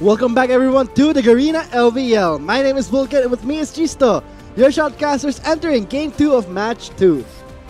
Welcome back everyone to the Garena LVL. My name is Vulcan and with me is Chisto, your shoutcasters entering Game 2 of Match 2.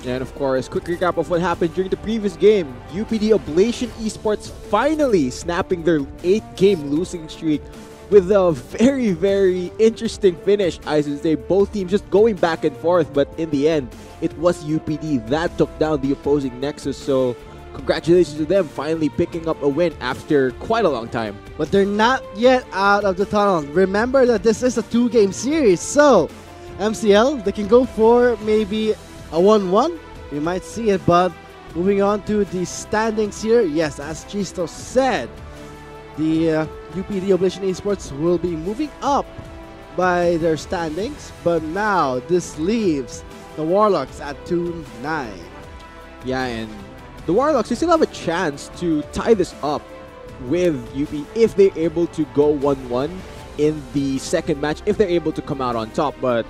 And of course, quick recap of what happened during the previous game. UPD Ablation Esports finally snapping their 8-game losing streak with a very interesting finish. I should say both teams just going back and forth, but in the end, it was UPD that took down the opposing Nexus. So congratulations to them finally picking up a win after quite a long time. But they're not yet out of the tunnel. Remember that this is a 2-game series, so MCL, they can go for maybe a 1-1. We might see it, but moving on to the standings here. Yes, as Chisto said, the UPD Ablation Esports will be moving up by their standings, but now this leaves the Warlocks at 2-9. Yeah, and the Warlocks, they still have a chance to tie this up with UP if they're able to go 1-1 in the second match, if they're able to come out on top. But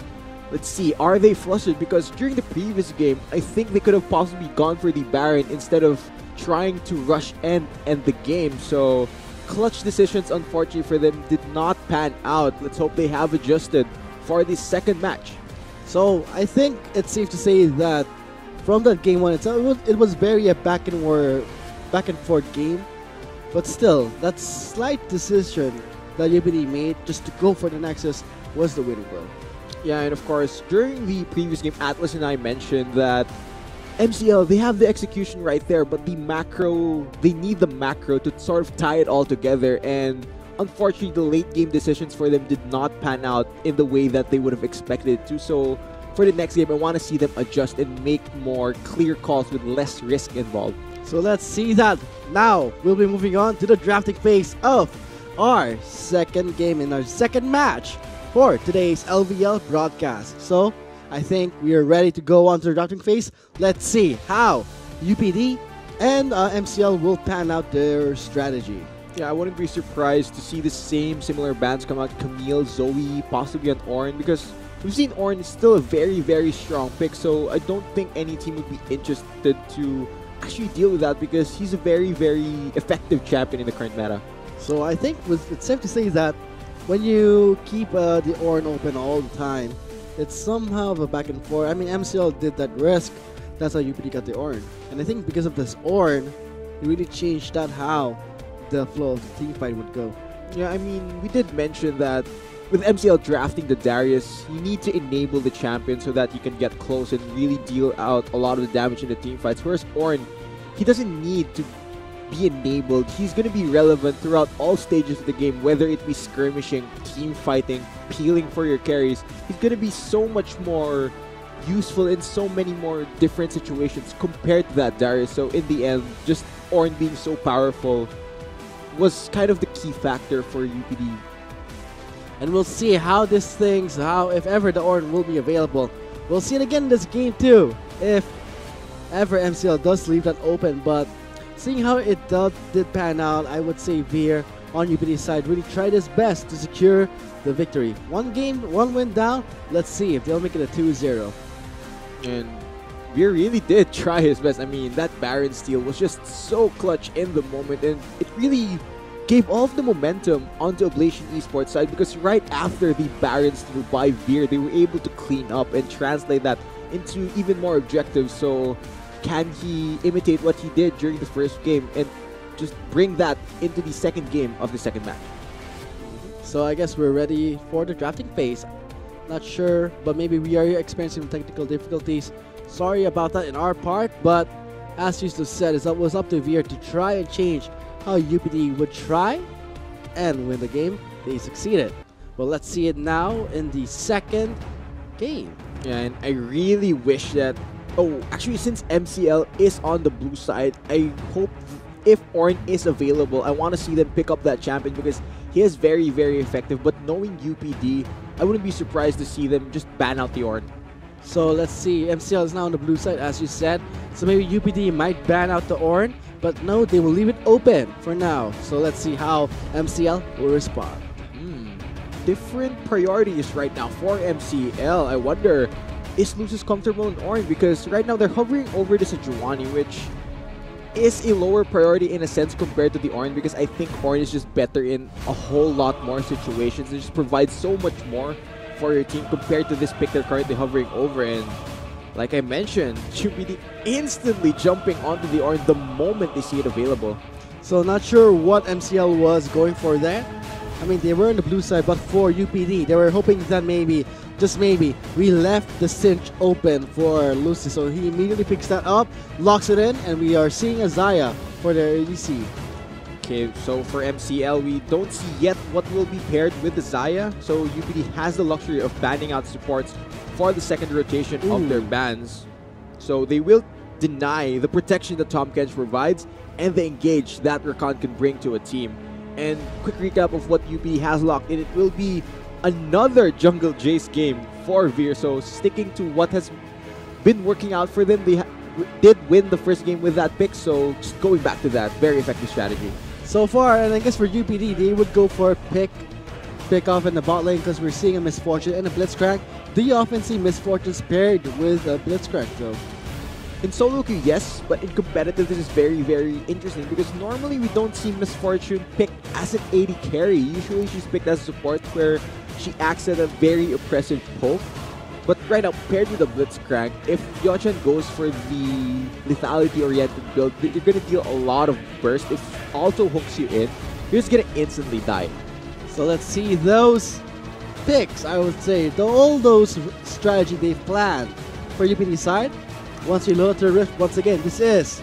let's see, are they flustered? Because during the previous game, I think they could have possibly gone for the Baron instead of trying to rush and end the game. So clutch decisions, unfortunately for them, did not pan out. Let's hope they have adjusted for the second match. So I think it's safe to say that from that game one itself, it was very a back and forth game. But still, that slight decision that UPD made just to go for the Nexus was the winning blow. Yeah, and of course, during the previous game, Atlas and I mentioned that MCL, they have the execution right there, but the macro, they need the macro to sort of tie it all together. And unfortunately, the late game decisions for them did not pan out in the way that they would have expected it to. So for the next game, I want to see them adjust and make more clear calls with less risk involved. So let's see that. Now, we'll be moving on to the drafting phase of our second game in our second match for today's LVL broadcast. So I think we are ready to go on to the drafting phase. Let's see how UPD and MCL will pan out their strategy. Yeah, I wouldn't be surprised to see the similar bands come out. Camille, Zoe, possibly an Ornn, because we've seen Ornn is still a very strong pick. So I don't think any team would be interested to actually deal with that because he's a very effective champion in the current meta. So I think it's safe to say that when you keep the Ornn open all the time, it's somehow of a back and forth. I mean, MCL did that risk. That's how UPD got the Ornn. And I think because of this Ornn, it really changed that how the flow of the team fight would go. Yeah, I mean, we did mention that with MCL drafting the Darius, you need to enable the champion so that you can get close and really deal out a lot of the damage in the team fights. Whereas Ornn, he doesn't need to be enabled. He's going to be relevant throughout all stages of the game, whether it be skirmishing, team fighting, peeling for your carries. He's going to be so much more useful in so many more different situations compared to that Darius. So in the end, just Ornn being so powerful was kind of the key factor for UPD. And we'll see how if ever the Ornn will be available. We'll see it again in this game too, if ever MCL does leave that open. But seeing how it did pan out, I would say Veer on UPD's side really tried his best to secure the victory. One game, one win down. Let's see if they'll make it a 2-0. And Veer really did try his best. I mean, that Baron steal was just so clutch in the moment, and it really gave all of the momentum onto Ablation Esports side because right after the Baron steal by Veer, they were able to clean up and translate that into even more objectives. So can he imitate what he did during the first game and just bring that into the second game of the second match? So I guess we're ready for the drafting phase. Not sure, but maybe we are experiencing technical difficulties. Sorry about that in our part, but as Yusto said, it was up to Veer to try and change how UPD would try and win the game. They succeeded. Well, let's see it now in the second game. Yeah, and I really wish that... Oh, actually, since MCL is on the blue side, I hope if Ornn is available, I want to see them pick up that champion because he is very effective. But knowing UPD, I wouldn't be surprised to see them just ban out the Ornn. So let's see, MCL is now on the blue side as you said. So maybe UPD might ban out the Ornn, but no, they will leave it open for now. So let's see how MCL will respond. Different priorities right now for MCL. I wonder, is Lucis comfortable in Ornn? Because right now they're hovering over the Sejuani, which is a lower priority in a sense compared to the Ornn, because I think Ornn is just better in a whole lot more situations. It just provides so much more for your team compared to this pick they're currently hovering over. And like I mentioned, UPD instantly jumping onto the Ornn the moment they see it available. So not sure what MCL was going for there. I mean, they were on the blue side, but for UPD, they were hoping that maybe, just maybe, we left the cinch open for Lucy. So he immediately picks that up, locks it in, and we are seeing a Zaya for their ADC. Okay, so for MCL, we don't see yet what will be paired with the Zaya. So UPD has the luxury of banning out supports for the second rotation of their bans. So they will deny the protection that Tahm Kench provides and the engage that Rakan can bring to a team. And quick recap of what UPD has locked in, it will be another Jungle Jace game for Veer. So sticking to what has been working out for them, they did win the first game with that pick, so just going back to that, very effective strategy. So far, and I guess for UPD, they would go for pick off in the bot lane because we're seeing a Misfortune and a Blitzcrank. Do you often see Misfortunes paired with a Blitzcrank though? In solo queue, yes, but in competitive, this is very, very interesting because normally we don't see Misfortune picked as an AD carry. Usually she's picked as a support where she acts at a very oppressive poke. But right now, paired with a Blitzcrank, if Yochan goes for the lethality-oriented build, you're going to deal a lot of burst. If Alto hooks you in, you're just going to instantly die. So let's see those picks, I would say. All those strategy they've planned for UPD side. Once we load up the Rift, once again, this is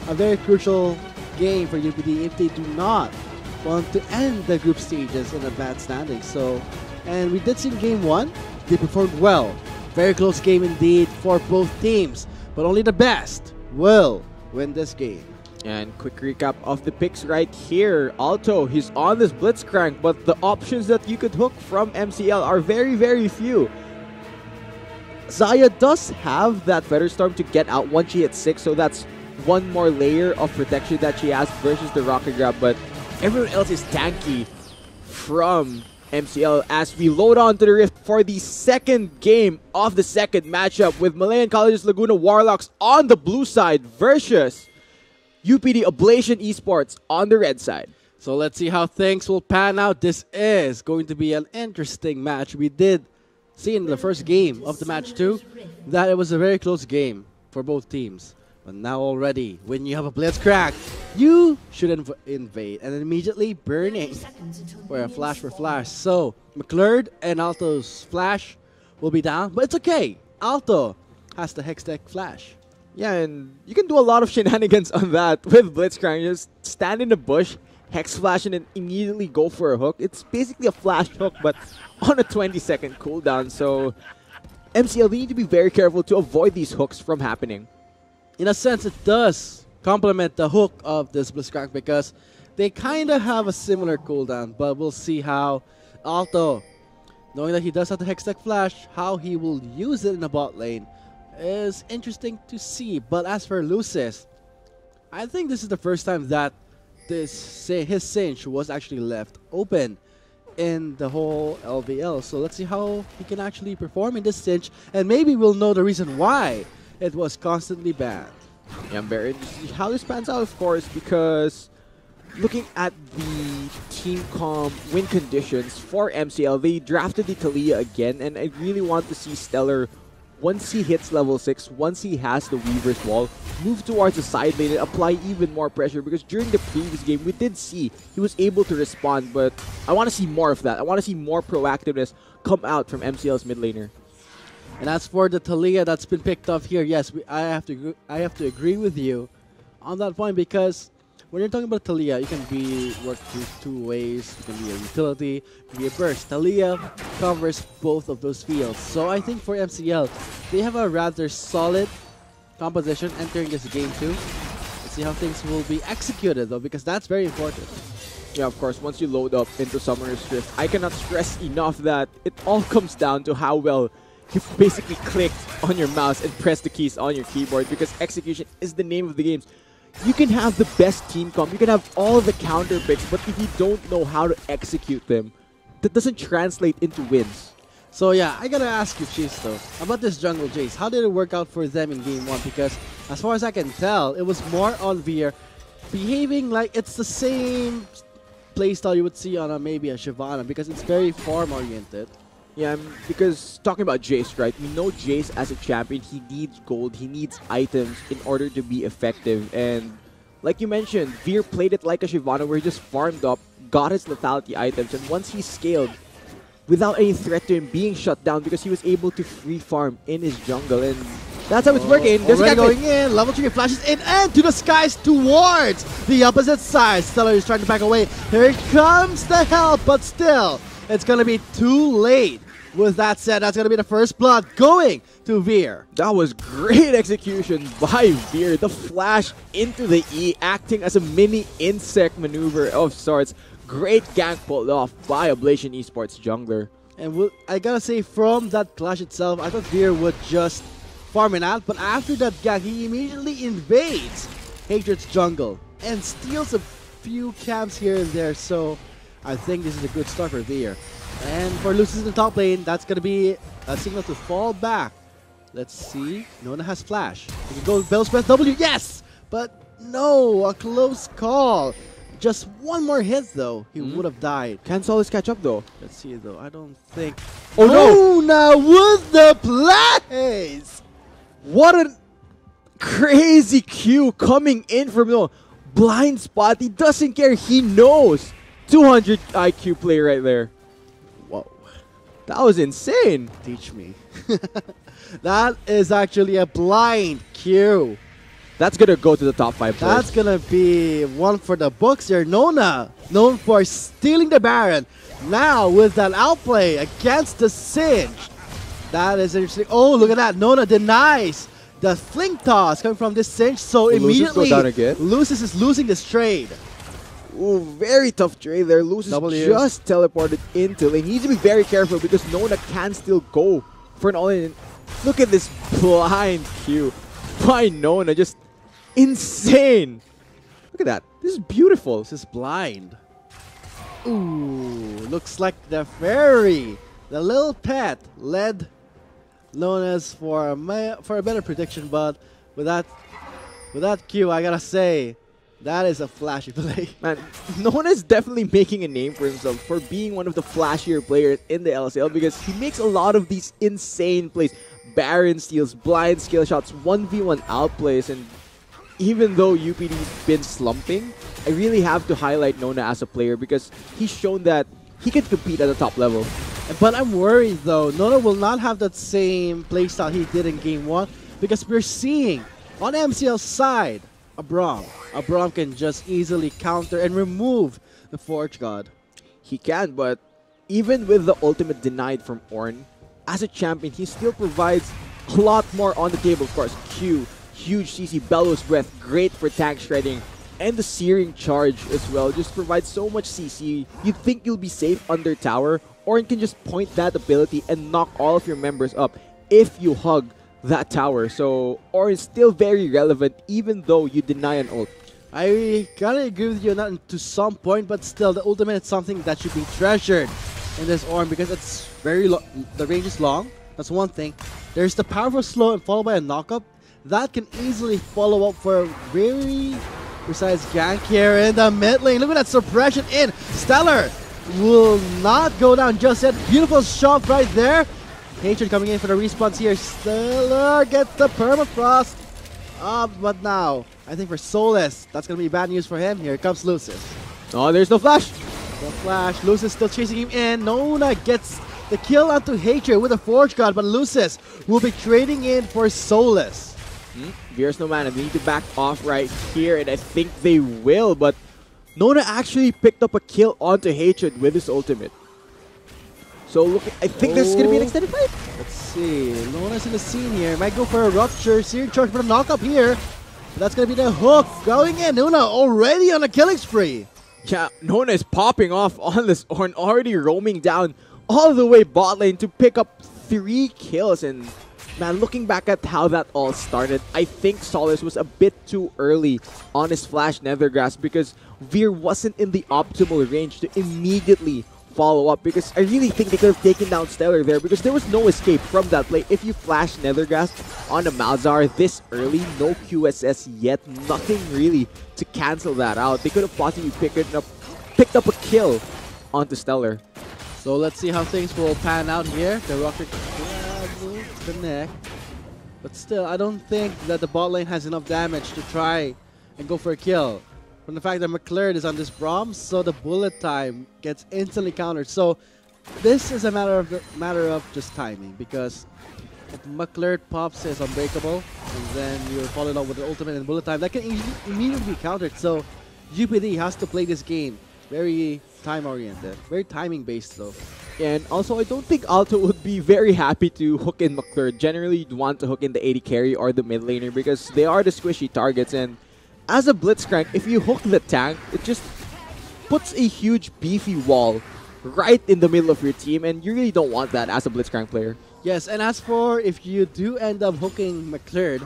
a very crucial game for UPD if they do not want to end the group stages in a bad standing. So, and we did see in game 1, they performed well. Very close game indeed for both teams, but only the best will win this game. And quick recap of the picks right here. Alto, he's on this Blitzcrank, but the options that you could hook from MCL are very, very few. Zaya does have that Feather Storm to get out once she hits 6, so that's one more layer of protection that she has versus the Rocket Grab, but everyone else is tanky from MCL as we load on to the Rift for the second game of the second matchup with Malayan College's Laguna Warlocks on the blue side versus UPD Ablation Esports on the red side. So let's see how things will pan out. This is going to be an interesting match. We did see in the first game of the match 2 that it was a very close game for both teams. But now already, when you have a Blitzcrank, you should invade and immediately burning for a flash for flash. So McClurd and Alto's flash will be down, but it's okay. Alto has the Hextech flash. Yeah, and you can do a lot of shenanigans on that with Blitzcrank. Just stand in the bush, Hex Flash, and then immediately go for a hook. It's basically a flash hook, but on a 20-second cooldown. So MCL, they need to be very careful to avoid these hooks from happening. In a sense, it does complement the hook of this Blitzcrank because they kind of have a similar cooldown, but we'll see how Alto, knowing that he does have the Hextech Flash, how he will use it in the bot lane is interesting to see. But as for Lucis, I think this is the first time that his cinch was actually left open in the whole LVL. So let's see how he can actually perform in this cinch, and maybe we'll know the reason why it was constantly banned. Yeah, I'm very interested to see how this pans out, of course, because looking at the team comp win conditions for MCL, they drafted the Talia again, and I really want to see Stellar, once he hits level 6, once he has the Weaver's Wall, move towards the side lane and apply even more pressure, because during the previous game, we did see he was able to respond, but I want to see more of that. I want to see more proactiveness come out from MCL's mid laner. And as for the Talia that's been picked up here, yes, I have to agree with you on that point, because when you're talking about Talia, you can work through 2 ways. You can be a utility, you can be a burst. Talia covers both of those fields. So I think for MCL, they have a rather solid composition entering this game too. Let's see how things will be executed though, because that's very important. Yeah, of course, once you load up into Summoner's Rift, I cannot stress enough that it all comes down to how well you basically clicked on your mouse and press the keys on your keyboard, because execution is the name of the game. You can have the best team comp, you can have all the counter picks, but if you don't know how to execute them, that doesn't translate into wins. So yeah, I gotta ask you, Chiefs, though, about this jungle Jace. How did it work out for them in game 1? Because as far as I can tell, it was more on Veer behaving like it's the same playstyle you would see on maybe a Shyvana, because it's very farm-oriented. Yeah, because talking about Jace, right? We know Jace as a champion, he needs gold, he needs items in order to be effective. And like you mentioned, Veer played it like a Shyvana where he just farmed up, got his lethality items, and once he scaled, without any threat to him being shut down because he was able to free farm in his jungle, and that's how it's working. There's already going in, level 3 flashes in and to the skies towards the opposite side. Stellar is trying to back away. Here comes the help, but still, it's going to be too late. With that said, that's going to be the first blood going to Veer. That was great execution by Veer. The flash into the E, acting as a mini insect maneuver of sorts. Great gank pulled off by Ablation Esports jungler. And I gotta say, from that clash itself, I thought Veer would just farm it out, but after that gank, he immediately invades Hatred's jungle and steals a few camps here and there, so I think this is a good start for Veer. And for Lucis in the top lane, that's gonna be a signal to fall back. Let's see, Nona has flash. He can go Bell's Breath W, yes! But no, a close call. Just one more hit though, he would have died. Can Solis catch up though? Let's see though, I don't think. Oh no! Now with the plays! What a crazy Q coming in from the blind spot. He doesn't care, he knows. 200 IQ play right there. Whoa. That was insane. Teach me. That is actually a blind Q. That's gonna go to the top 5 players. That's gonna be one for the books here. Nona, known for stealing the Baron. Now with that outplay against the Singe. That is interesting. Oh, look at that. Nona denies the fling toss coming from this Singe. So immediately, Lucis is losing this trade. Ooh, very tough trade there. Lucis just teleported into lane. He needs to be very careful because Nona can still go for an all-in. Look at this blind Q by Nona. Just insane. Look at that. This is beautiful. This is blind. Ooh, looks like the fairy, the little pet, led Nona's for a better prediction, but with that Q, I gotta say, that is a flashy play. Man, Nona is definitely making a name for himself for being one of the flashier players in the LCL because he makes a lot of these insane plays. Baron steals, blind skill shots, 1v1 outplays, and even though UPD's been slumping, I really have to highlight Nona as a player because he's shown that he can compete at the top level. But I'm worried though, Nona will not have that same playstyle he did in game 1 because we're seeing on MCL's side a Braum. A Braum can just easily counter and remove the Forge God. He can, but even with the ultimate denied from Ornn, as a champion, he still provides a lot more on the table. Of course, Q, huge CC, Bellows Breath, great for tank shredding, and the Searing Charge as well. Just provides so much CC. You'd think you'll be safe under tower. Ornn can just point that ability and knock all of your members up if you hug that tower. So Ornn is still very relevant even though you deny an ult. I gotta agree with you not to some point, but still the ultimate is something that should be treasured in this Ornn because it's very the range is long. That's one thing. There's the powerful slow and followed by a knockup that can easily follow up for a very precise gank here in the mid lane. Look at that suppression in. Stellar will not go down just yet. Beautiful shot right there. Hatred coming in for the response here. Stellar gets the permafrost. But now, I think for Solus, that's going to be bad news for him. Here comes Lucis. Oh, there's no flash. The flash. Lucis still chasing him in. Nona gets the kill onto Hatred with a Forge God, but Lucis will be trading in for Solus. Veer's no mana. They need to back off right here, and I think they will, but Nona actually picked up a kill onto Hatred with his ultimate. So look, I think there's going to be an extended fight. Let's see. Nona's in the scene here. Might go for a rupture. Searing Charge for a knock-up here. But that's going to be the hook. Going in. Nona already on a killing spree. Yeah, Nona is popping off on this Ornn, already roaming down all the way bot lane to pick up 3 kills. And man, looking back at how that all started, I think Solus was a bit too early on his flash Nethergrass because Veer wasn't in the optimal range to immediately follow up, because I really think they could have taken down Stellar there, because there was no escape from that play. If you flash Nethergast on a Malzahar this early, no QSS yet, nothing really to cancel that out. They could have possibly picked up a kill onto Stellar. So let's see how things will pan out here. The rocket will connect. But still, I don't think that the bot lane has enough damage to try and go for a kill. From the fact that McClurd is on this Braum, so the bullet time gets instantly countered. So this is a matter of just timing, because if McClurd pops his Unbreakable, and then you're followed up with the ultimate and bullet time, that can immediately be countered. So UPD has to play this game very time-oriented, very timing-based though. And also, I don't think Alto would be very happy to hook in McClurd. Generally, you'd want to hook in the AD carry or the mid laner, because they are the squishy targets. And as a Blitzcrank, if you hook the tank, it just puts a huge beefy wall right in the middle of your team, and you really don't want that as a Blitzcrank player. Yes, and as for if you do end up hooking McClurd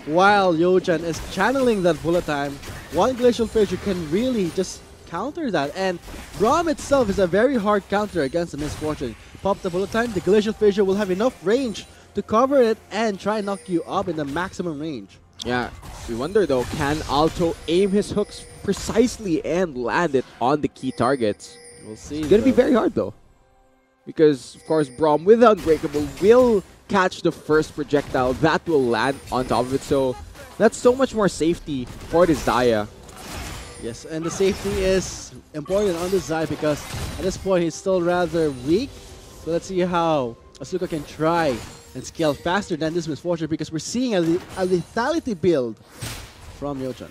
while Yojan is channeling that bullet time, one Glacial Fissure can really just counter that. And Braum itself is a very hard counter against the Misfortune. Pop the bullet time, the Glacial Fissure will have enough range to cover it and try and knock you up in the maximum range. Yeah, we wonder though, can Alto aim his hooks precisely and land it on the key targets? We'll see. It's going to be very hard though, because of course Braum with the Unbreakable will catch the first projectile that will land on top of it, so that's so much more safety for the Xayah. Yes, and the safety is important on the Xayah, because at this point he's still rather weak. So let's see how Asuka can try and scale faster than this Misfortune, because we're seeing a lethality build from Yojan.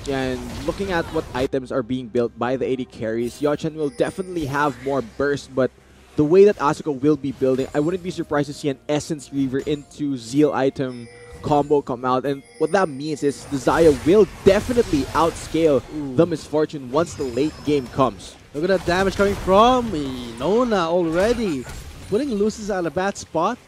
And looking at what items are being built by the AD carries, Yojan will definitely have more burst, but the way that Asuka will be building, I wouldn't be surprised to see an Essence Reaver into Zeal item combo come out. And what that means is the Xayah will definitely outscale the Misfortune once the late game comes. Look at that damage coming from Nona already, putting Lucis at a bad spot.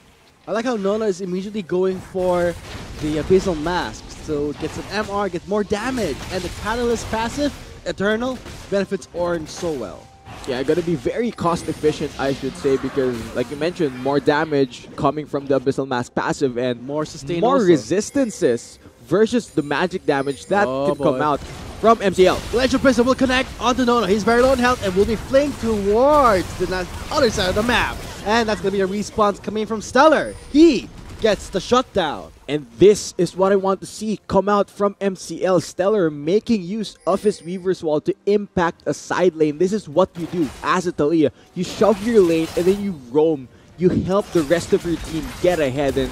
I like how Nona is immediately going for the Abyssal Mask, so gets an MR, gets more damage, and the Catalyst passive, Eternal, benefits Ornn so well. Yeah, gotta be very cost efficient, I should say, because like you mentioned, more damage coming from the Abyssal Mask passive and more sustain, more also resistances versus the magic damage that can come out from MCL. Legend Prism will connect onto Nona. He's very low in health and will be flanked towards the other side of the map. And that's going to be a response coming from Stellar. He gets the shutdown. And this is what I want to see come out from MCL. Stellar making use of his Weaver's Wall to impact a side lane. This is what you do as a Taliyah. You shove your lane and then you roam. You help the rest of your team get ahead. And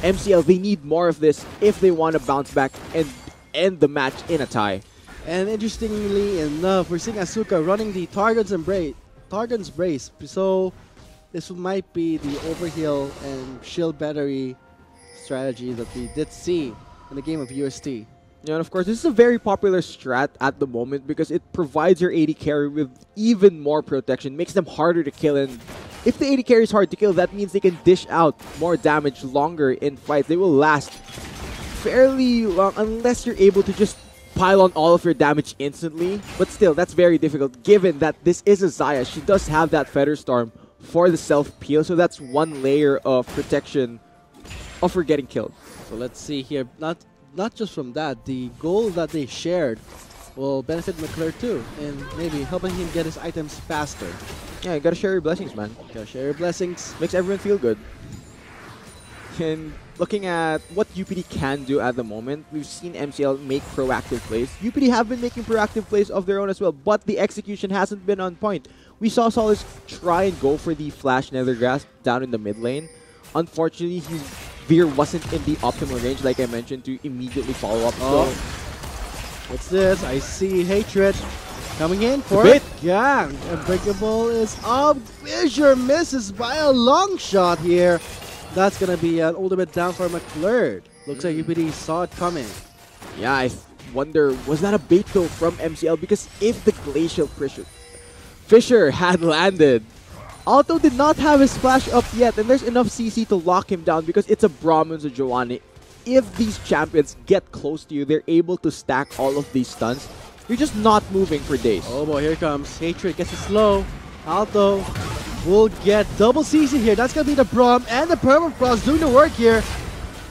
MCL, they need more of this if they want to bounce back and end the match in a tie. And interestingly enough, we're seeing Asuka running the Targon's Brace. So this might be the overheal and shield battery strategy that we did see in the game of UST. Yeah, and of course, this is a very popular strat at the moment because it provides your AD carry with even more protection, makes them harder to kill. And if the AD carry is hard to kill, that means they can dish out more damage longer in fights. They will last fairly long unless you're able to just pile on all of your damage instantly. But still, that's very difficult given that this is a Xayah. She does have that Feather Storm for the self-peel, so that's one layer of protection of her getting killed. So let's see here, not just from that, the goal that they shared will benefit McClure too, and maybe helping him get his items faster. Yeah, you gotta share your blessings, man. Gotta share your blessings. Makes everyone feel good. And looking at what UPD can do at the moment, we've seen MCL make proactive plays. UPD have been making proactive plays of their own as well, but the execution hasn't been on point. We saw Solis try and go for the Flash Nethergrasp down in the mid lane. Unfortunately, his Veer wasn't in the optimal range, like I mentioned, to immediately follow up. Oh. What's this? I see Hatred coming in for it. Gang. Unbreakable is up. Fissure misses by a long shot here. That's going to be an ultimate down for McClure. Looks like UPD saw it coming. Yeah, I wonder, was that a bait though from MCL? Because if the Glacial Fissure had landed, Alto did not have his splash up yet, and there's enough CC to lock him down because it's a Braum and a Giovanni. If these champions get close to you, they're able to stack all of these stuns. You're just not moving for days. Oh boy, here comes Hatred, gets it slow. Alto will get double CC here. That's going to be the Braum and the Permafrost doing the work here.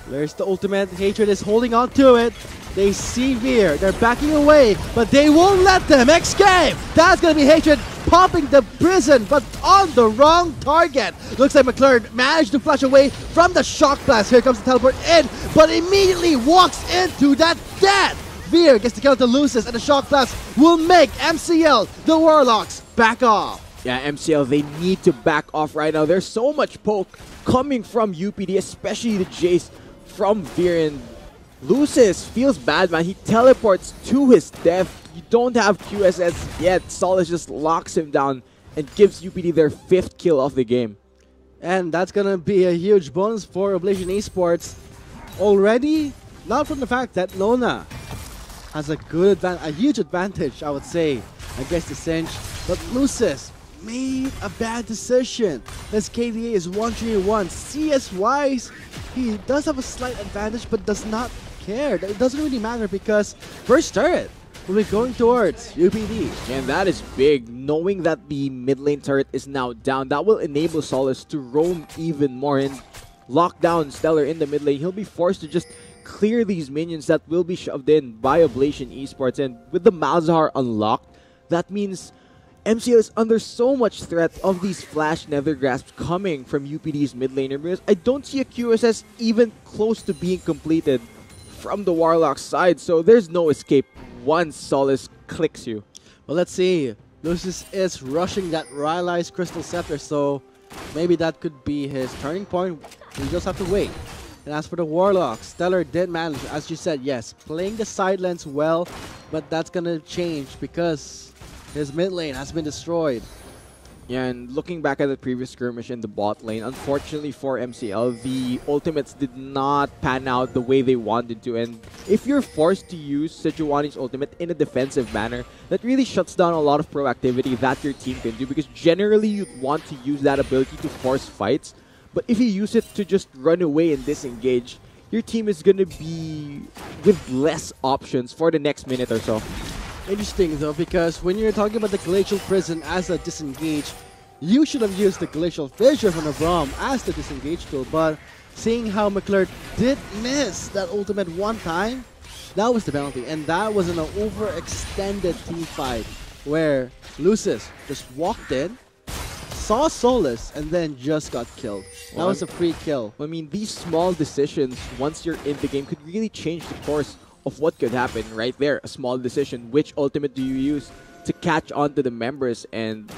There's the ultimate. Hatred is holding on to it. They see Veer. They're backing away, but they won't let them escape. That's going to be Hatred popping the prison, but on the wrong target. Looks like McClure managed to flash away from the shock blast. Here comes the teleport in, but immediately walks into that death. Veer gets the kill to Lucis, and the shock blast will make MCL, the Warlocks, back off. Yeah, MCL, they need to back off right now. There's so much poke coming from UPD, especially the Jace from Veer. And Lucis feels bad, man. He teleports to his death. You don't have QSS yet. Solace just locks him down and gives UPD their 5th kill of the game. And that's going to be a huge bonus for Oblation Esports. Already, not from the fact that Nona has a huge advantage, I would say, against the Cinch. But Lucis made a bad decision. His KDA is 1-3-1. CS-wise, he does have a slight advantage, but does not care. It doesn't really matter because first turret will be going towards UPD. And that is big. Knowing that the mid lane turret is now down, that will enable Solace to roam even more and lock down Stellar in the mid lane. He'll be forced to just clear these minions that will be shoved in by Oblation Esports. And with the Malzahar unlocked, that means MCL is under so much threat of these flash nether grasps coming from UPD's mid laner, because I don't see a QSS even close to being completed from the Warlock side, so there's no escape once Solace clicks you. Well, let's see. Lucis is rushing that Rylai's Crystal Scepter, so maybe that could be his turning point. We just have to wait. And as for the Warlock, Stellar did manage, as you said, yes, playing the side lanes well, but that's gonna change because his mid lane has been destroyed. Yeah, and looking back at the previous skirmish in the bot lane, unfortunately for MCL, the ultimates did not pan out the way they wanted to. And if you're forced to use Sejuani's ultimate in a defensive manner, that really shuts down a lot of proactivity that your team can do, because generally you'd want to use that ability to force fights. But if you use it to just run away and disengage, your team is going to be with less options for the next minute or so. Interesting though, because when you're talking about the Glacial Prison as a disengage, you should have used the Glacial Fissure from the Braum as the disengage tool, but seeing how McClure did miss that ultimate one time, that was the penalty, and that was an overextended team fight where Lucis just walked in, saw Solace, and then just got killed. That was a free kill. I mean, these small decisions, once you're in the game, could really change the course of what could happen right there. A small decision. Which ultimate do you use to catch on to the members? And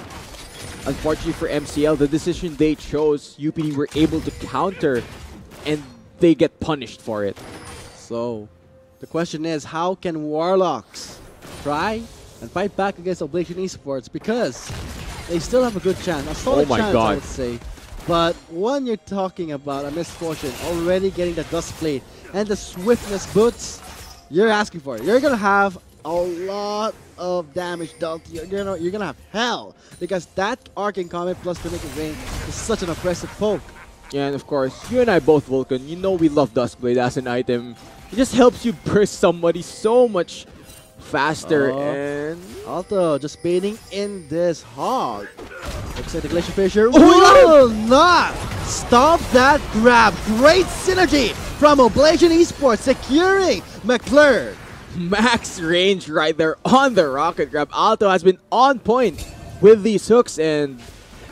unfortunately for MCL, the decision they chose, UPD were able to counter, and they get punished for it. So, the question is, how can Warlocks try and fight back against Oblation Esports? Because they still have a good chance, a solid chance, I would say. But when you're talking about a misfortune, already getting the Dust Plate and the Swiftness boots, you're asking for it. You're going to have a lot of damage dealt. You're gonna have hell, because that Arcane Comet plus the Naked Rain is such an oppressive poke. Yeah, and of course, you and I both, Vulcan, you know we love Duskblade as an item. It just helps you burst somebody so much faster. And Alto just baiting in this hog. Looks like the Glacial Fissure will not stop that grab. Great synergy from Oblation Esports, securing McClure. Max range right there on the rocket grab. Alto has been on point with these hooks, and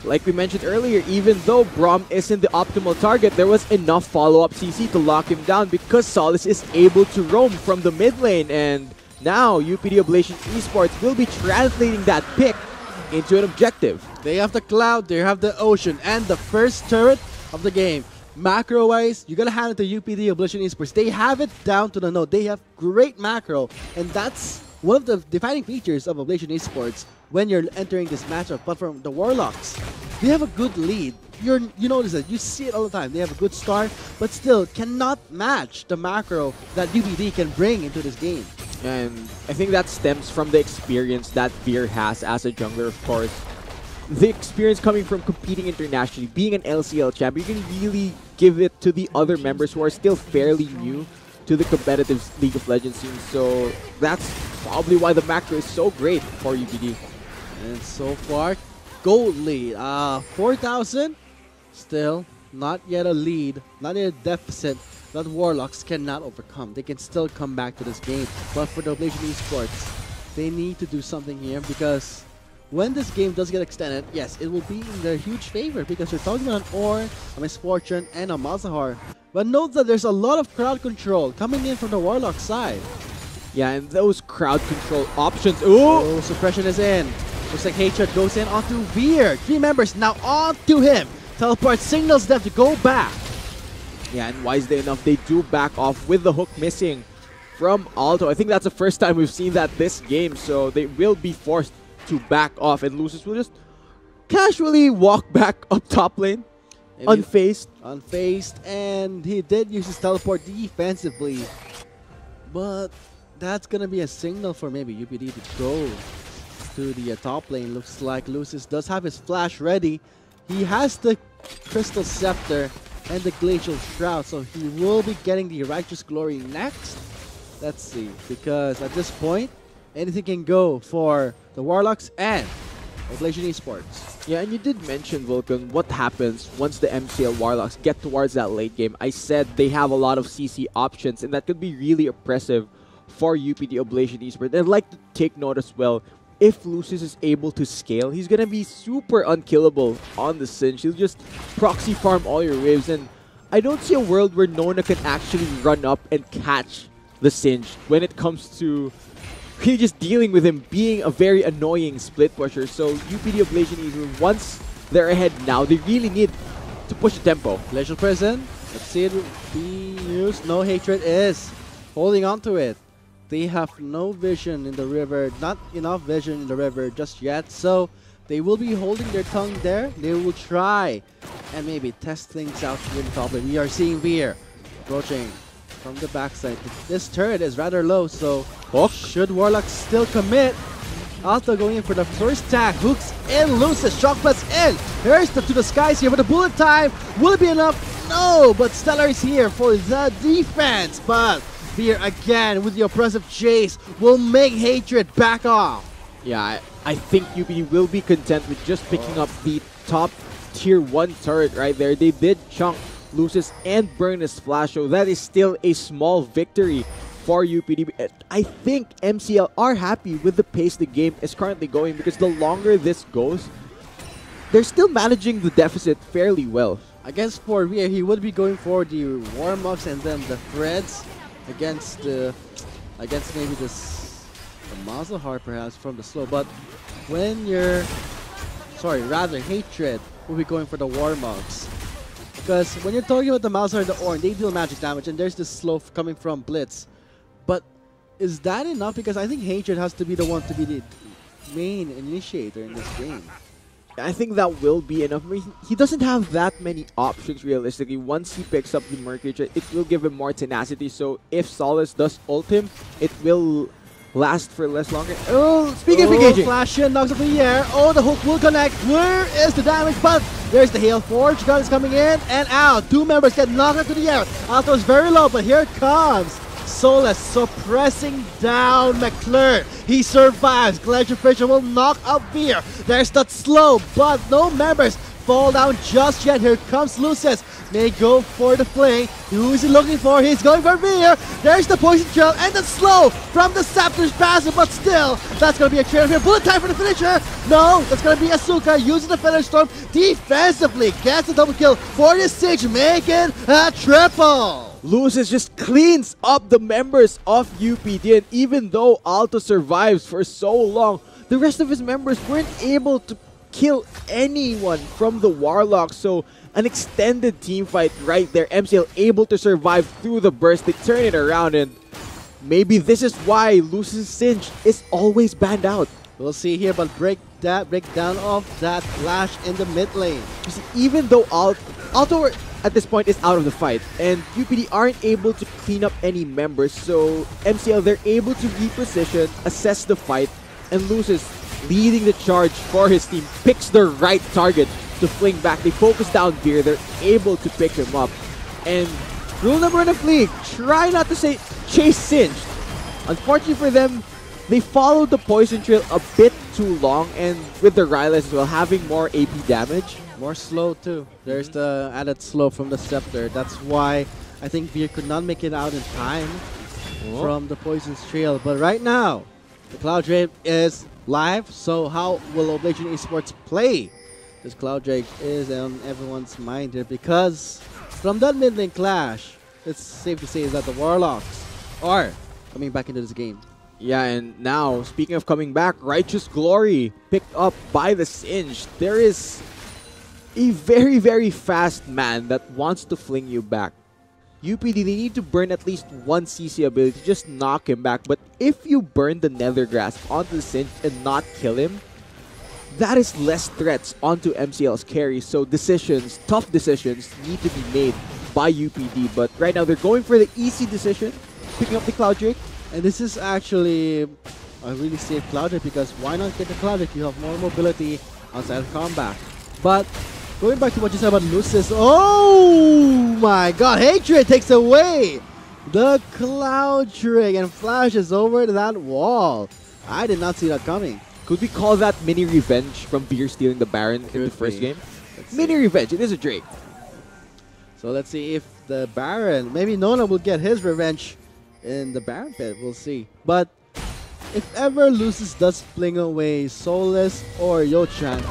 like we mentioned earlier, even though Braum isn't the optimal target, there was enough follow-up CC to lock him down because Solace is able to roam from the mid lane. And now UPD Oblation Esports will be translating that pick into an objective. They have the cloud, they have the ocean, and the first turret of the game. Macro-wise, you gotta hand it to UPD Oblation Esports. They have it down to the node. They have great macro, and that's one of the defining features of Oblation Esports when you're entering this matchup. But from the Warlocks, they have a good lead. You notice it, you see it all the time. They have a good start, but still cannot match the macro that UPD can bring into this game. And I think that stems from the experience that Veer has as a jungler, of course. The experience coming from competing internationally, being an LCL champion, you can really give it to the other members who are still fairly new to the competitive League of Legends scene. So that's probably why the macro is so great for UPD. And so far, gold lead. 4,000. Still not yet a lead, not yet a deficit that Warlocks cannot overcome. They can still come back to this game. But for the Oblation Esports, they need to do something here because when this game does get extended, yes, it will be in their huge favor because you're talking about an Ornn, a Misfortune, and a Malzahar. But note that there's a lot of crowd control coming in from the Warlock side. Yeah, and those crowd control options. Ooh! Oh, suppression is in. Looks like Hatred goes in onto Veer. 3 members now onto him. Teleport signals them to go back. Yeah, and wisely enough, they do back off with the hook missing from Alto. I think that's the first time we've seen that this game, so they will be forced to back off, and Lucis will just casually walk back up top lane, Maybe unfazed. Unfazed, and he did use his teleport defensively. But that's going to be a signal for maybe UPD to go to the top lane. Looks like Lucis does have his flash ready. He has the Crystal Scepter and the Glacial Shroud, so he will be getting the Righteous Glory next. Let's see, because at this point, anything can go for the Warlocks and Oblation Esports. Yeah, and you did mention, Vulcan, what happens once the MCL Warlocks get towards that late game. I said they have a lot of CC options, and that could be really oppressive for UPD Oblation Esports. I'd like to take note as well, if Lucis is able to scale, he's going to be super unkillable on the Singe. He'll just proxy farm all your waves, and I don't see a world where Nona can actually run up and catch the Singe when it comes to really just dealing with him being a very annoying split pusher. So UPD Oblation Esports, once they're ahead now, they really need to push the tempo. Glacial Prison, let's see it be used. No, Hatred is holding on to it. They have no vision in the river, not enough vision in the river just yet, so they will be holding their tongue there. They will try and maybe test things out with the top lane. We are seeing Veer approaching from the backside. This turret is rather low, so should Warlock still commit? Alto going in for the first tag. Hooks in, Lucis, Shock Blast in. Here's to the skies here for the bullet time. Will it be enough? No, but Stellar is here for the defense, but Veer again with the oppressive chase will make Hatred back off. Yeah, I think UPD will be content with just picking up the top tier 1 turret right there. They did chunk Lucis and burn his flash, so that is still a small victory for UPD. I think MCL are happy with the pace the game is currently going because the longer this goes, they're still managing the deficit fairly well. I guess for Veer, he would be going for the warm-ups and then the threads against maybe the Malzahar perhaps from the slow, but when you're Hatred will be going for the warm-ups, because when you're talking about the Malzahar and the Ornn, they deal magic damage and there's this slow coming from Blitz. But is that enough? Because I think Hatred has to be the one to be the main initiator in this game. I think that will be enough. I mean, he doesn't have that many options realistically. Once he picks up the Mercury, it will give him more tenacity. So if Solace does ult him, it will last for less longer. Oh, speaking of engaging. Flash in, knocks up in the air. Oh, the hook will connect. Where is the damage? But there's the Hail Forge. Gun is coming in and out. 2 members get knocked into the air. Alto is very low, but here it comes. Solace suppressing down McClure. He survives. Glacier Fisher will knock up Veer. There's that slow, but no members fall down just yet. Here comes Lucis. May go for the play. Who is he looking for? He's going for Veer. There's the poison trail and the slow from the Scepter's passive, but still, that's going to be a trade here. Bullet time for the finisher. No, that's going to be Asuka using the Feather Storm defensively. Gets the double kill for the Siege, making a triple. Lucis just cleans up the members of UPD, and even though Alto survives for so long, the rest of his members weren't able to kill anyone from the Warlock, so an extended team fight right there. MCL able to survive through the burst. They turn it around, and maybe this is why Lucis' Singe is always banned out. We'll see here, but breakdown of that flash in the mid lane. You see, even though Alto at this point is out of the fight, and UPD aren't able to clean up any members, so MCL, they're able to reposition, assess the fight, and Lucis, leading the charge for his team, picks the right target to fling back. They focus down Veer, they're able to pick him up, and rule number 1 of League, try not to say chase Singed. Unfortunately for them, they followed the poison trail a bit too long, and with the Rylai's as well, having more AP damage. More slow too. There's the added slow from the Scepter. That's why I think Veer could not make it out in time from the Poison's Trail. But right now, the Cloud Drake is live. So how will Oblation Esports play? This Cloud Drake is on everyone's mind here because from that mid lane clash, it's safe to say that the Warlocks are coming back into this game. Yeah, and now, speaking of coming back, Righteous Glory picked up by the Singed. There is a very, very fast man that wants to fling you back. UPD, they need to burn at least one CC ability to just knock him back. But if you burn the Nether Grasp onto the Singed and not kill him, that is less threats onto MCL's carry. So decisions, tough decisions, need to be made by UPD. But right now, they're going for the easy decision, picking up the Cloud Drake. And this is actually a really safe Cloud Drake because why not get the Cloud Drake? You have more mobility outside of combat. But going back to what you said about Lucis, oh my god, Hatred takes away the Cloud Drake and flashes over to that wall. I did not see that coming. Could we call that mini revenge from Veer stealing the Baron in the first game? Mini revenge, it is a Drake. So let's see if the Baron, maybe Nona will get his revenge in the Baron pit, we'll see. But if ever Lucis does fling away Soulless or Yochan,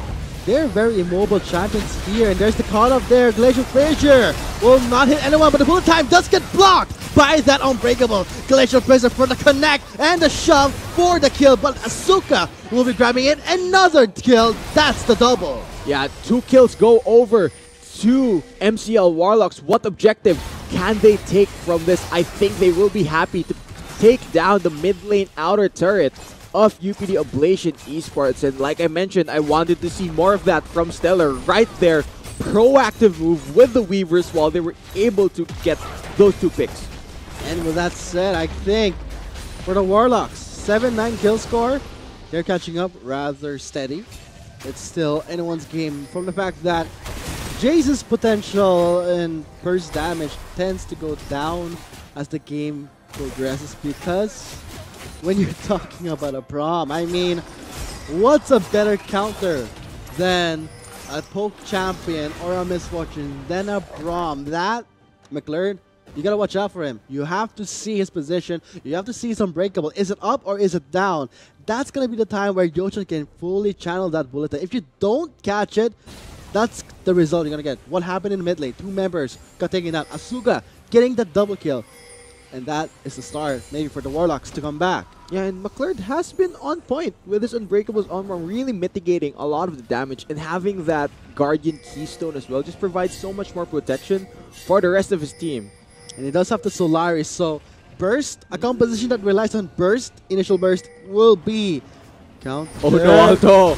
they're very immobile champions here. And there's the call up there. Glacial Frazier will not hit anyone, but the bullet time does get blocked by that Unbreakable. Glacial Frazier for the connect and the shove for the kill, but Asuka will be grabbing it. Another kill, that's the double. Yeah, 2 kills go over to MCL Warlocks. What objective can they take from this? I think they will be happy to take down the mid lane outer turret of UPD Oblation Esports. And like I mentioned, I wanted to see more of that from Stellar right there. Proactive move with the Weavers while they were able to get those 2 picks. And with that said, I think for the Warlocks, 7-9 kill score, they're catching up rather steady. It's still anyone's game from the fact that Jace's potential and burst damage tends to go down as the game progresses because when you're talking about a Braum, I mean, what's a better counter than a poke champion or a misfortune than a Braum? That, McLeod, you gotta watch out for him. You have to see his position. You have to see his Unbreakable. Is it up or is it down? That's gonna be the time where Yochan can fully channel that bullet. If you don't catch it, that's the result you're gonna get. What happened in mid lane? 2 members got taken out. Asuka getting that double kill. And that is the start, maybe for the Warlocks to come back. Yeah, and McLeod has been on point with his Unbreakable's armor, really mitigating a lot of the damage, and having that Guardian Keystone as well just provides so much more protection for the rest of his team. And he does have the Solaris, so Burst, a composition that relies on Burst, initial Burst, will be count. Oh no, Alto!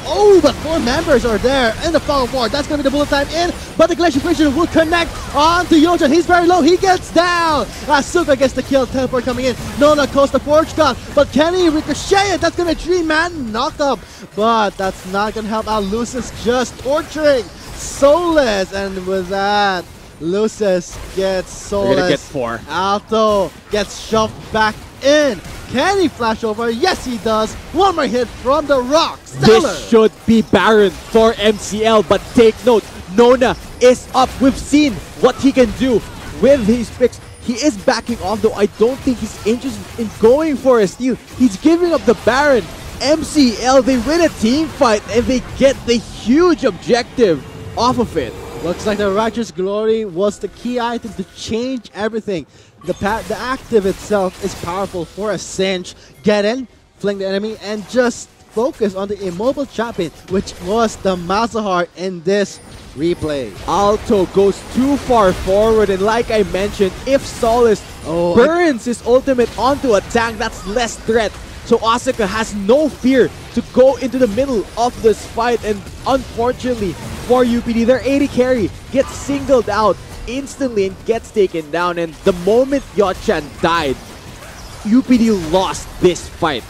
Oh, but 4 members are there in the fog of war. That's going to be the bullet time in, but the Glacial Frazier will connect on to Yochan. He's very low. He gets down. Asuka gets the kill. Teleport coming in. Nona calls the Forge God, but can he ricochet it? That's going to be a 3-man knockup, but that's not going to help out. Lucis just torturing Soulless, and with that, Lucis gets Soulless. They're gonna get 4. Alto gets shoved back in. Can he flash over? Yes, he does. One more hit from the rock. Stellar. This should be Baron for MCL, but take note, Nona is up. We've seen what he can do with his picks. He is backing off, though. I don't think he's interested in going for a steal. He's giving up the Baron. MCL, they win a team fight, and they get the huge objective off of it. Looks like the Righteous Glory was the key item to change everything. The active itself is powerful for a cinch. Get in, fling the enemy, and just focus on the immobile champion, which was the Malzahar in this replay. Alto goes too far forward, and like I mentioned, if Soulless burns his ultimate onto a tank, that's less threat. So Asuka has no fear to go into the middle of this fight, and unfortunately for UPD, their AD carry gets singled out instantly and gets taken down, and the moment Yochan died, UPD lost this fight.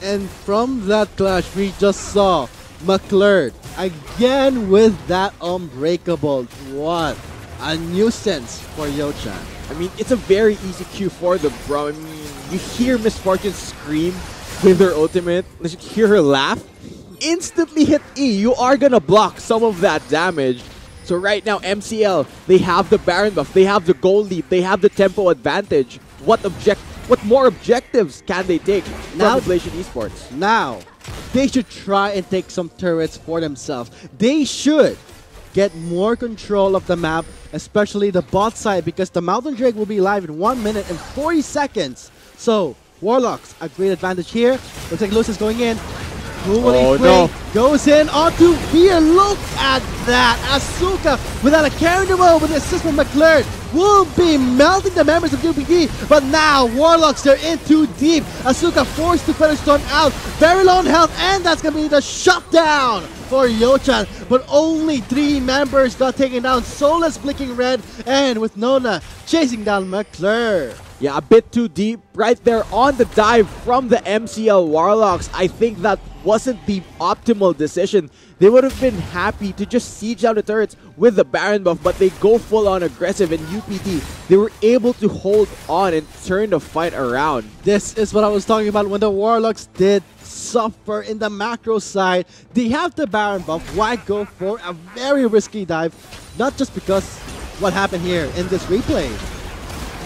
And from that clash, we just saw McLeod again with that Unbreakable. What a nuisance for Yochan. I mean, it's a very easy Q for the bro. I mean, you hear Misfortune scream with her ultimate. Let's hear her laugh. Instantly hit E. You are gonna block some of that damage. So right now, MCL, they have the Baron buff, they have the gold lead, they have the tempo advantage. What more objectives can they take Now, from Ablation Esports? Now, they should try and take some turrets for themselves. They should get more control of the map, especially the bot side, because the Mountain Drake will be live in 1 minute and 40 seconds. So, Warlocks, a great advantage here. Looks like Luz is going in. Goes in onto Fear. Look at that. Asuka, without a carry the world with the assist from McClure, will be melting the members of UPD. But now, Warlocks, they're in too deep. Asuka forced to Featherstorm out. Very low on health, and that's going to be the shutdown for Yochan. But only 3 members got taken down. Soulless blinking red, and with Nona chasing down McClure. Yeah, a bit too deep right there on the dive from the MCL Warlocks. I think that wasn't the optimal decision. They would have been happy to just siege down the turrets with the Baron buff, but they go full on aggressive, and UPD, they were able to hold on and turn the fight around. This is what I was talking about when the Warlocks did suffer in the macro side. They have the Baron buff. Why go for a very risky dive? Not just because what happened here in this replay.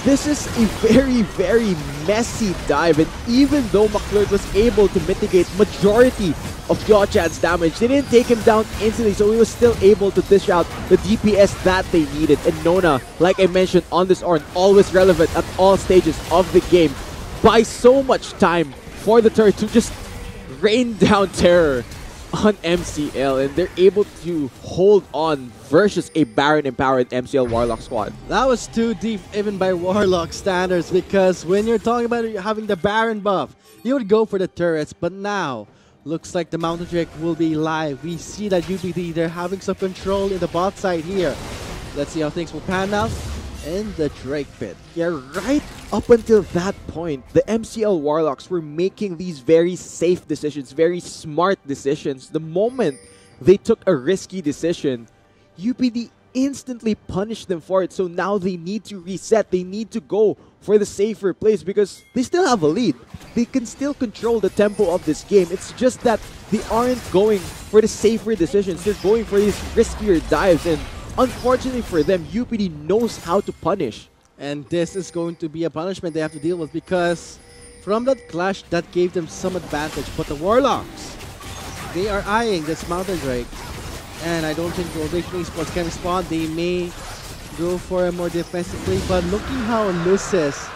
This is a very, very messy dive, and even though McClure was able to mitigate majority of Yochan's damage, they didn't take him down instantly, so he was still able to dish out the DPS that they needed. And Nona, like I mentioned on this Ornn, always relevant at all stages of the game, buys so much time for the turret to just rain down terror on MCL, and they're able to hold on versus a Baron-empowered MCL Warlock squad. That was too deep even by Warlock standards, because when you're talking about having the Baron buff, you would go for the turrets, but now looks like the Mountain Drake will be live. We see that UPD, they're having some control in the bot side here. Let's see how things will pan out in the Drake pit. Yeah, right up until that point, the MCL Warlocks were making these very safe decisions, very smart decisions. The moment they took a risky decision, UPD instantly punished them for it. So now they need to reset. They need to go for the safer place because they still have a lead. They can still control the tempo of this game. It's just that they aren't going for the safer decisions. They're going for these riskier dives, and unfortunately for them, UPD knows how to punish. And this is going to be a punishment they have to deal with, because from that clash, that gave them some advantage. But the Warlocks, they are eyeing this Mountain Drake, and I don't think Ablation Esports can respond. They may go for a more defensively, but looking how Lucis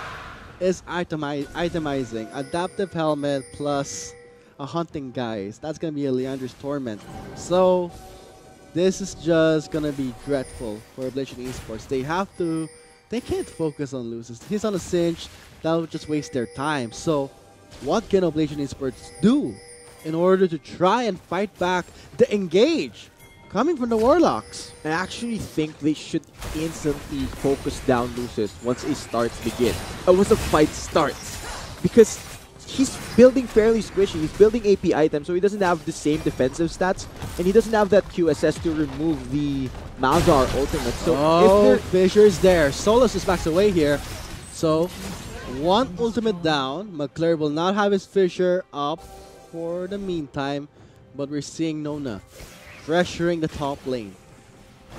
is itemizing. Adaptive Helmet plus a Hunting Guys. That's going to be a Leander's Torment. So this is just going to be dreadful for Ablation Esports. They can't focus on Lucis. He's on a cinch. That would just waste their time. So what can Ablation Esports do in order to try and fight back the engage coming from the Warlocks? I actually think they should instantly focus down Lucis once a starts begin. Once the fight starts. Because he's building fairly squishy. He's building AP items, so he doesn't have the same defensive stats, and he doesn't have that QSS to remove the Malzahar ultimate. So if Fissure's there. Solus is back away here. So one ultimate down. McClure will not have his Fissure up for the meantime, but we're seeing Nona pressuring the top lane.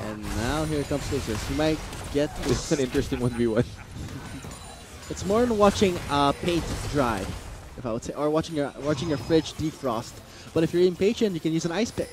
And now here comes Lucis. He might get this is an interesting 1v1. It's more than watching paint dry, if I would say, or watching your fridge defrost. But if you're impatient, you can use an ice pick.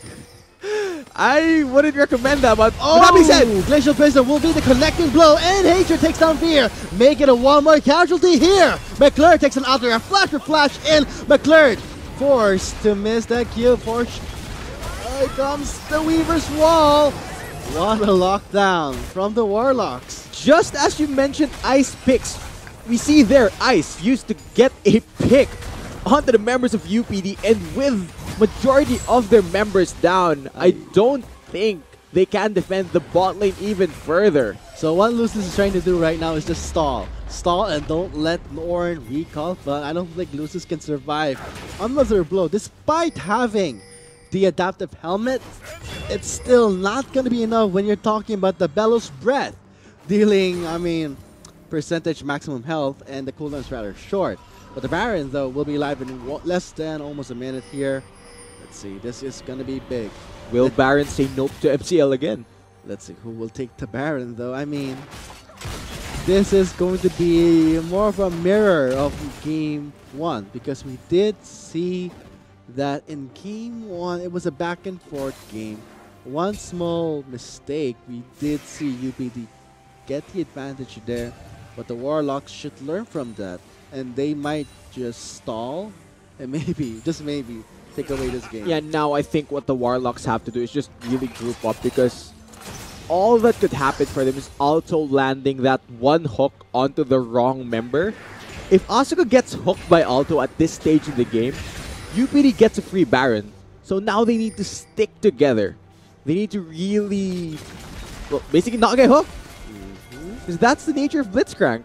I wouldn't recommend that, but that being said, Glacial Prism will be the connecting blow, and Hatred takes down Fear, make it a one more casualty here. McClure takes an out there, a flash for flash in. McClure forced to miss that kill. Here comes the Weaver's Wall. What a lockdown from the Warlocks. Just as you mentioned ice picks, we see there Ice used to get a pick onto the members of UPD, and with majority of their members down, I don't think they can defend the bot lane even further. So what Lucis is trying to do right now is just stall. Stall and don't let Ornn recall, but I don't think Lucis can survive another blow. Despite having the adaptive helmet, it's still not going to be enough when you're talking about the Bellows Breath. Dealing, percentage maximum health, and the cooldown is rather short. But the Baron, though, will be live in less than almost a minute here. Let's see. This is going to be big. Will Baron say nope to MCL again? Let's see who will take the Baron, though. I mean, this is going to be more of a mirror of Game 1 because we did see that in Game 1, it was a back and forth game. One small mistake, we did see UPD get the advantage there, but the Warlocks should learn from that, and they might just stall and maybe, just maybe, take away this game. Yeah, now I think what the Warlocks have to do is just really group up because all that could happen for them is Alto landing that one hook onto the wrong member. If Asuka gets hooked by Alto at this stage in the game, UPD gets a free Baron. So now they need to stick together. They need to really, well, basically not get hooked. Because that's the nature of Blitzcrank.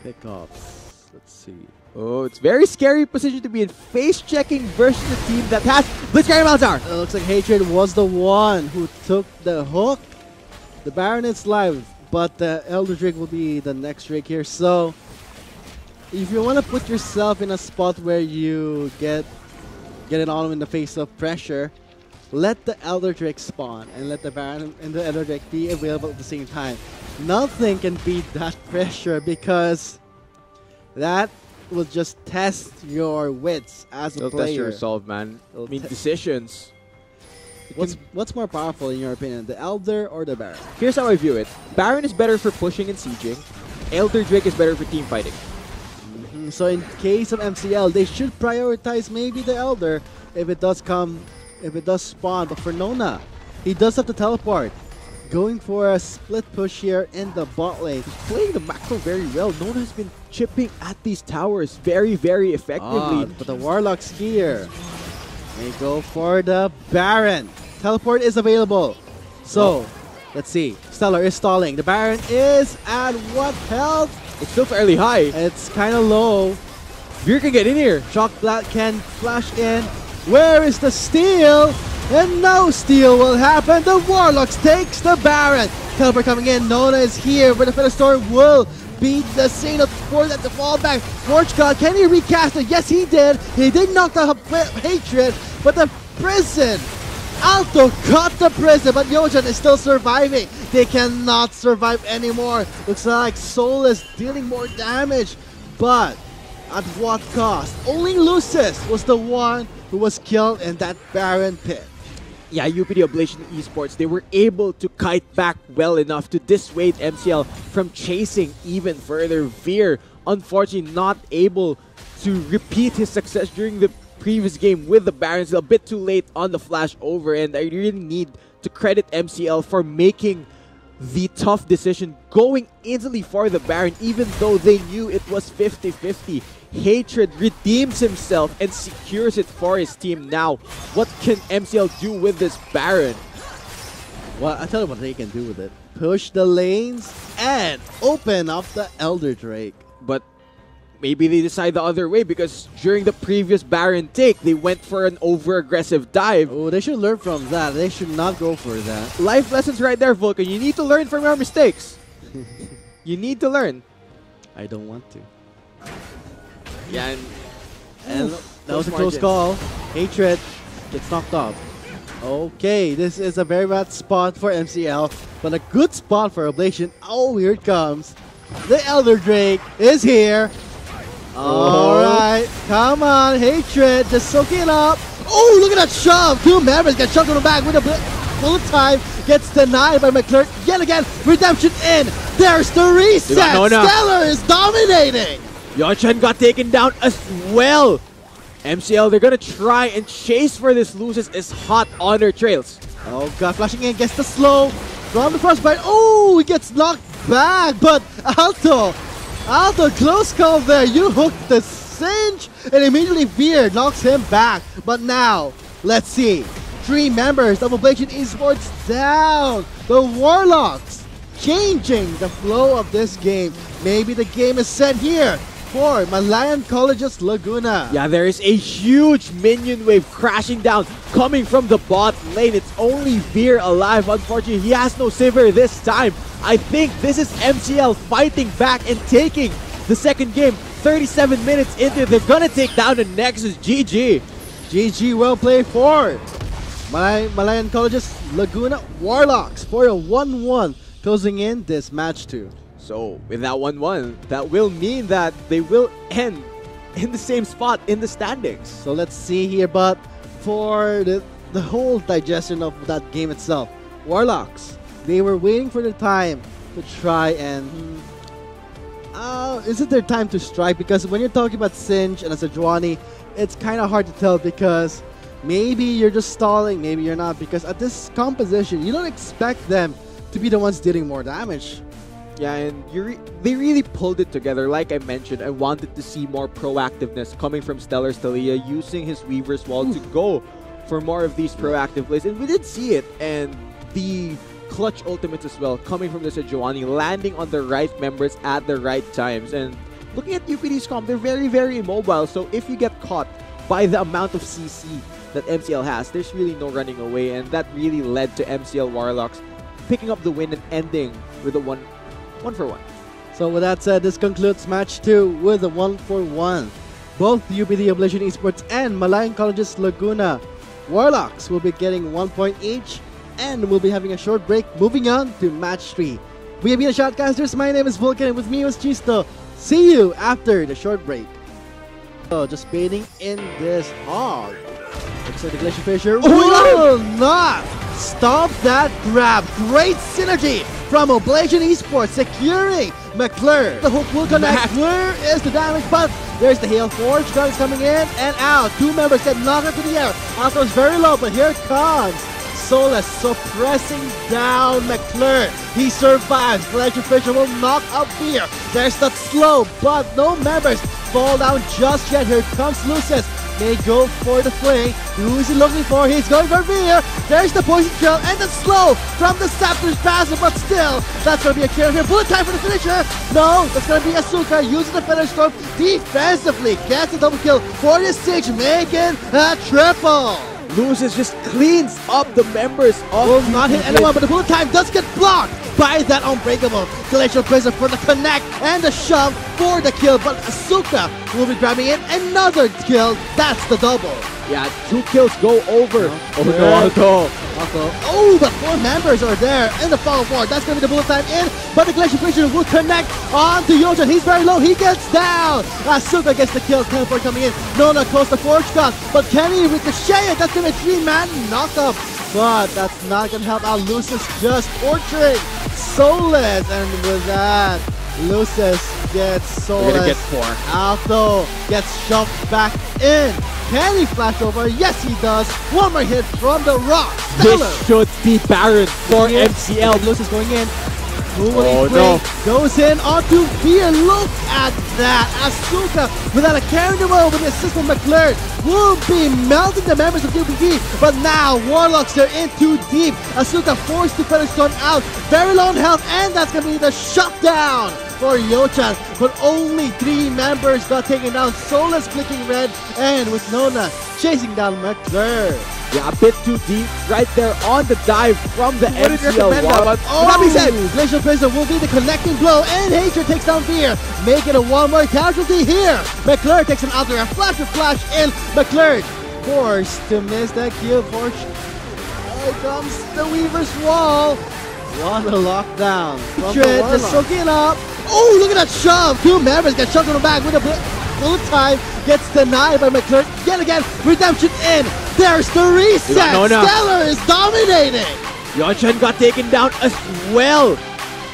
Pickups. Let's see. Oh, it's very scary position to be in. Face checking versus a team that has Blitzcrank and Malzahar. It looks like Hatred was the one who took the hook. The Baron is live, but the Elder Drake will be the next Drake here. So, if you want to put yourself in a spot where you get it on in the face of pressure, let the Elder Drake spawn and let the Baron and the Elder Drake be available at the same time. Nothing can beat that pressure because that will just test your wits as a It'll player. test your resolve, man. I mean, decisions. What's more powerful in your opinion, the Elder or the Baron? Here's how I view it. Baron is better for pushing and sieging. Elder Drake is better for team fighting. So in case of MCL, they should prioritize maybe the Elder if it does spawn. But for Nona, he does have to teleport. Going for a split push here in the bot lane. He's playing the macro very well. Nona has been chipping at these towers very, very effectively. But the Warlocks here, they go for the Baron. Teleport is available. So, let's see. Stellar is stalling. The Baron is at what health? It's still fairly high. It's kind of low. Veer can get in here. Shock Black can flash in. Where is the steal? And no steal will happen. The Warlocks takes the Baron. Teleport coming in. Nona is here, but the Fiddlestorm will beat the scene for that to fall back. Forge God, can he recast it? Yes, he did. He did knock the Hatred, but the prison. Alto got the prison, but Yojin is still surviving. They cannot survive anymore. Looks like Soul is dealing more damage, but at what cost? Only Lucis was the one who was killed in that Baron pit. Yeah, UPD Ablation Esports, they were able to kite back well enough to dissuade MCL from chasing even further. Veer, unfortunately, not able to repeat his success during the previous game with the Barons. A bit too late on the flash over, and I really need to credit MCL for making the tough decision going instantly for the Baron, even though they knew it was 50-50. Hatred redeems himself and secures it for his team. Now, what can MCL do with this Baron? Well, I tell you what they can do with it. Push the lanes and open up the Elder Drake. But maybe they decide the other way, because during the previous Baron take, they went for an over-aggressive dive. Oh, they should learn from that. They should not go for that. Life lessons right there, Vulcan. You need to learn from your mistakes. You need to learn. I don't want to. Yeah, and that was a close call. Hatred gets knocked off. Okay, this is a very bad spot for MCL, but a good spot for Ablation. Oh, here it comes. The Elder Drake is here. Alright, come on, Hatred, just soak it up. Oh, look at that shove. Two members get shoved on the back with a bullet time. Gets denied by McClurk yet again. Redemption in. There's the reset. Stellar is dominating. Yochan got taken down as well. MCL, they're going to try and chase for this. Lucis is hot on their trails. Oh god, flashing in, gets the slow. From the frostbite. Oh, he gets knocked back, but Alto, close call there. You hooked the cinch, and immediately Veer knocks him back. But now, let's see. 3 members of Ablation Esports down. The Warlocks changing the flow of this game. Maybe the game is set here for Malayan College's Laguna. Yeah, there is a huge minion wave crashing down, coming from the bot lane. It's only Veer alive. Unfortunately, he has no Sivir this time. I think this is MCL fighting back and taking the second game 37 minutes into, they're gonna take down the Nexus. GG. GG, well played for Malayan College's Laguna Warlocks for a 1-1, closing in this match 2. So with that 1-1, that will mean that they will end in the same spot in the standings. So let's see here, but for the whole digestion of that game itself, Warlocks, they were waiting for the time to try and... is it their time to strike? Because when you're talking about Singe and Sejuani, it's kind of hard to tell because maybe you're just stalling, maybe you're not. Because at this composition, you don't expect them to be the ones dealing more damage. Yeah, and they really pulled it together. Like I mentioned, I wanted to see more proactiveness coming from Stellar Stalia, using his Weaver's Wall to go for more of these proactive plays. And we did see it. And the clutch ultimates as well, coming from the Sejuani, landing on the right members at the right times. And looking at UPD's comp, they're very, very immobile. So if you get caught by the amount of CC that MCL has, there's really no running away. And that really led to MCL Warlocks picking up the win and ending with a 1-for-1. So with that said, this concludes match 2 with a 1-for-1. Both UPD Oblation Esports and Malayan College's Laguna Warlocks will be getting 1 point each, and we'll be having a short break. Moving on to match 3. We have been the Shotcasters. My name is Vulcan, and with me was Chisto. See you after the short break. So just baiting in this hog. Looks like the Glacier Fisher will not stop that grab. Great synergy from Oblation Esports securing McClure. The hook will connect. Where is the damage? But there's the Hail Forge. Gun is coming in and out. 2 members get knocked into the air. Alto is very low, but here it comes. Solus suppressing down McClure. He survives. Glacier Fisher will knock up Fear. There's that slow, but no members fall down just yet. Here comes Lucis. May go for the fling. Who is he looking for? He's going for Fear. There's the poison shell and the slow from the Scepter's passive, but still, that's going to be a kill here. Bullet time for the finisher. No, that's going to be Asuka using the Feather Storm defensively. Gets a double kill for the Siege, making a triple. Lucis just cleans up the members of will not hit anyone, but the bullet time does get blocked by that Unbreakable. Glacial Prison for the connect and the shove for the kill, but Asuka will be grabbing in another kill. That's the double. Yeah, 2 kills go over. Oh no, Alto. Oh, but 4 members are there in the follow forward. That's going to be the bullet time in, but the Glacial Prison will connect onto Yochan. He's very low. He gets down. Asuka gets the kill. Teleport coming in. Nona calls the Forge Gun, but can he ricochet it? That's going to be a 3-man knockup. But that's not going to help out. Lucis just torturing Solus, and with that, Lucis gets Solus. We're gonna get 4. Alto gets shoved back in. Can he flash over? Yes, he does. 1 more hit from the rock. Stellar. This should be Baron for MCL. Lucis going in. Who will he play? Goes in onto Fear. Look at that. Asuka, without a carrying away with the assist from McClure, will be melting the members of UPD. But now, Warlocks, they're in too deep. Asuka forced to Feather Storm out. Very low on health, and that's going to be the shutdown for Yochan. But only 3 members got taken down. Solus clicking red, and with Nona chasing down McClure. Yeah, a bit too deep right there on the dive from the MCL Warlock. That being said, Glacial Prison will be the connecting blow, and Hatred takes down Fear, making a 1 more casualty here. McClure takes an out there, a flash in. McClure forced to miss that kill. Here comes the Weaver's Wall. What a lockdown. Hatred just soaking up. Oh, look at that shove. 2 members get shoved in the back with a bullet time. Gets denied by McClure. Yet again, redemption in. There's the reset. Stellar is dominating. Yochan got taken down as well.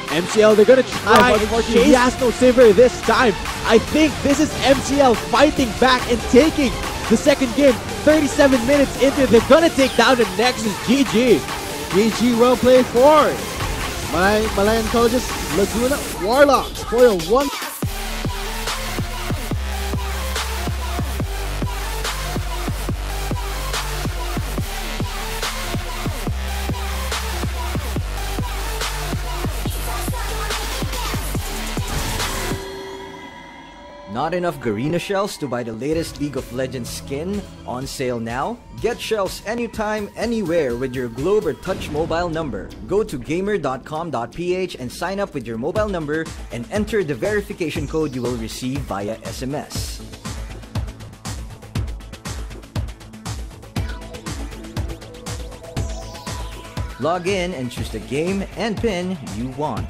MCL, they're gonna try and chase. He has no Sivir this time. I think this is MCL fighting back and taking the second game. 37 minutes into, they're gonna take down the Nexus. GG. GG, well played for Malayan College's Laguna Warlocks for a 1. Not enough Garena shells to buy the latest League of Legends skin? On sale now? Get shells anytime, anywhere with your Globe or Touch mobile number. Go to gamer.com.ph and sign up with your mobile number and enter the verification code you will receive via SMS. Log in and choose the game and pin you want.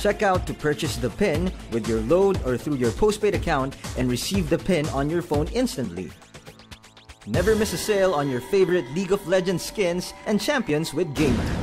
Check out to purchase the pin with your load or through your postpaid account and receive the pin on your phone instantly. Never miss a sale on your favorite League of Legends skins and champions with Gamer.